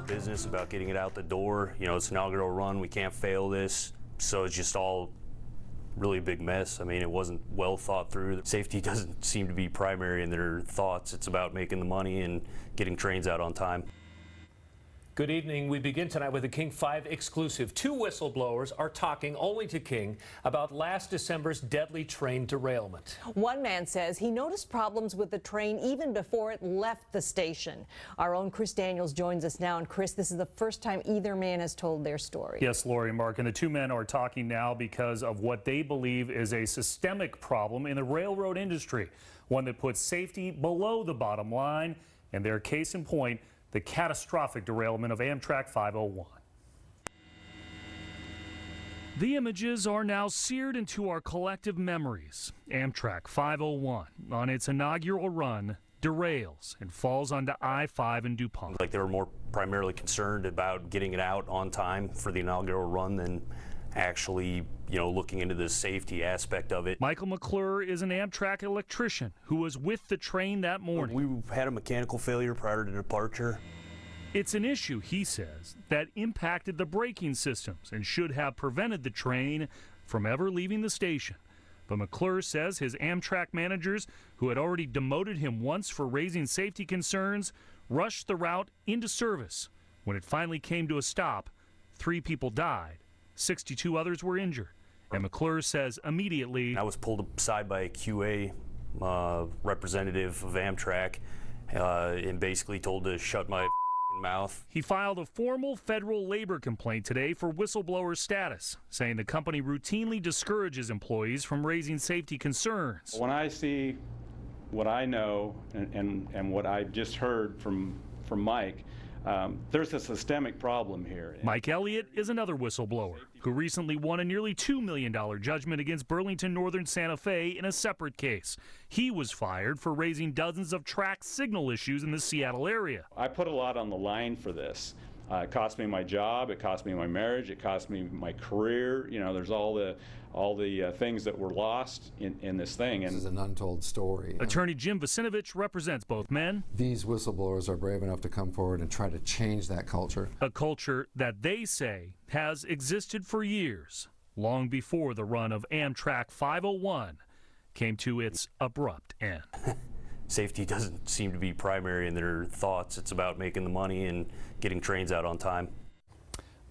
business about getting it out the door. You know, it's an inaugural run. We can't fail this. So it's just all really a big mess. I mean, it wasn't well thought through. Safety doesn't seem to be primary in their thoughts. It's about making the money and getting trains out on time. Good evening. We begin tonight with a King 5 exclusive. Two whistleblowers are talking only to King about last December's deadly train derailment. One man says he noticed problems with the train even before it left the station. Our own Chris Daniels joins us now. And Chris, this is the first time either man has told their story. Yes, Lori and Mark, and the two men are talking now because of what they believe is a systemic problem in the railroad industry, one that puts safety below the bottom line, and their case in point, the catastrophic derailment of Amtrak 501. The images are now seared into our collective memories. Amtrak 501, on its inaugural run, derails and falls onto I-5 in DuPont. Like they were more primarily concerned about getting it out on time for the inaugural run than actually, you know, looking into the safety aspect of it. Michael McClure is an Amtrak electrician who was with the train that morning. We had a mechanical failure prior to departure. It's an issue, he says, that impacted the braking systems and should have prevented the train from ever leaving the station. But McClure says his Amtrak managers, who had already demoted him once for raising safety concerns, rushed the route into service. When it finally came to a stop, 3 people died. 62 others were injured, and McClure says immediately. I was pulled aside by a QA representative of Amtrak and basically told to shut my mouth. He filed a formal federal labor complaint today for whistleblower status, saying the company routinely discourages employees from raising safety concerns. When I see what I know and what I just heard from Mike, there's a systemic problem here. Mike Elliott is another whistleblower who recently won a nearly $2 million judgment against Burlington Northern Santa Fe in a separate case. He was fired for raising dozens of track signal issues in the Seattle area. I put a lot on the line for this. It cost me my job, it cost me my marriage, it cost me my career. You know, there's all the things that were lost in this thing. This is an untold story. Attorney Jim Vasinovich represents both men. These whistleblowers are brave enough to come forward and try to change that culture. A culture that they say has existed for years, long before the run of Amtrak 501 came to its abrupt end. Safety doesn't seem to be primary in their thoughts. It's about making the money and getting trains out on time.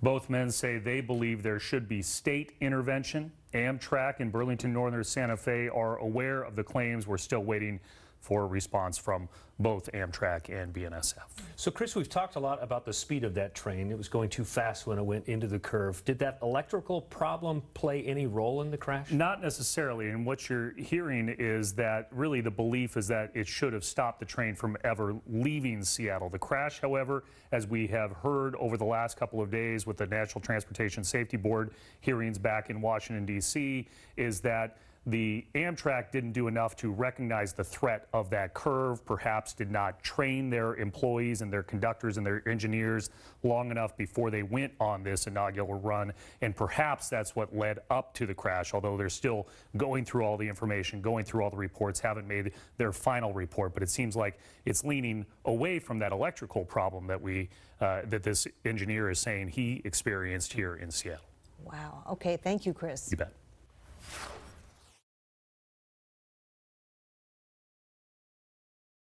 Both men say they believe there should be state intervention. Amtrak and Burlington Northern Santa Fe are aware of the claims. We're still waiting for a response from both Amtrak and BNSF. So, Chris, we've talked a lot about the speed of that train. It was going too fast when it went into the curve. Did that electrical problem play any role in the crash? Not necessarily. And what you're hearing is that really the belief is that it should have stopped the train from ever leaving Seattle. The crash, however, as we have heard over the last couple of days with the National Transportation Safety Board hearings back in Washington, D.C., is that the Amtrak didn't do enough to recognize the threat of that curve, perhaps did not train their employees and their conductors and their engineers long enough before they went on this inaugural run, and perhaps that's what led up to the crash, although they're still going through all the information, going through all the reports, haven't made their final report, but it seems like it's leaning away from that electrical problem that that this engineer is saying he experienced here in Seattle. Wow. Okay, thank you, Chris. You bet.